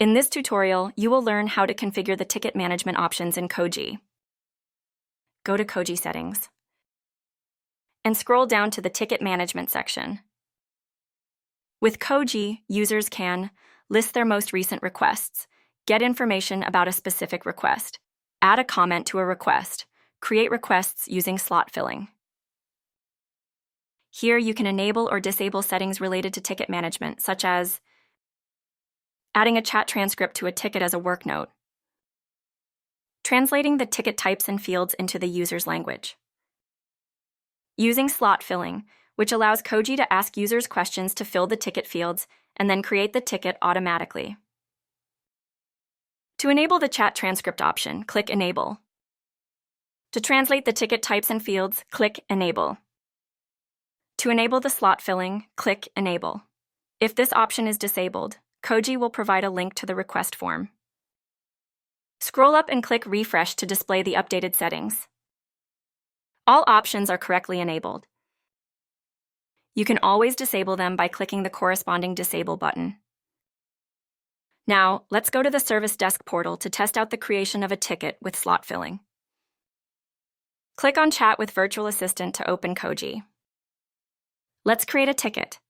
In this tutorial, you will learn how to configure the ticket management options in Koji. Go to Koji Settings and scroll down to the Ticket Management section. With Koji, users can list their most recent requests, get information about a specific request, add a comment to a request, create requests using slot filling. Here you can enable or disable settings related to ticket management, such as adding a chat transcript to a ticket as a work note, translating the ticket types and fields into the user's language, using slot filling, which allows Koji to ask users questions to fill the ticket fields and then create the ticket automatically. To enable the chat transcript option, click Enable. To translate the ticket types and fields, click Enable. To enable the slot filling, click Enable. If this option is disabled, Koji will provide a link to the request form. Scroll up and click Refresh to display the updated settings. All options are correctly enabled. You can always disable them by clicking the corresponding Disable button. Now, let's go to the Service Desk portal to test out the creation of a ticket with slot filling. Click on Chat with Virtual Assistant to open Koji. Let's create a ticket.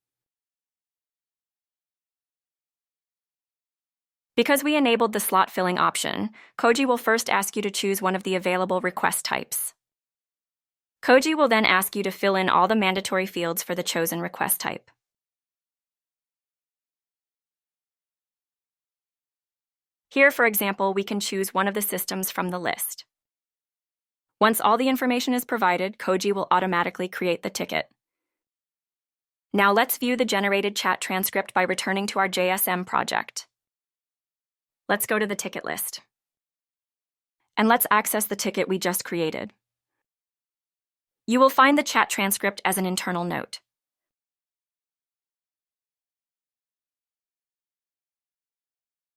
Because we enabled the slot filling option, Koji will first ask you to choose one of the available request types. Koji will then ask you to fill in all the mandatory fields for the chosen request type. Here, for example, we can choose one of the systems from the list. Once all the information is provided, Koji will automatically create the ticket. Now let's view the generated chat transcript by returning to our JSM project. Let's go to the ticket list. And let's access the ticket we just created. You will find the chat transcript as an internal note.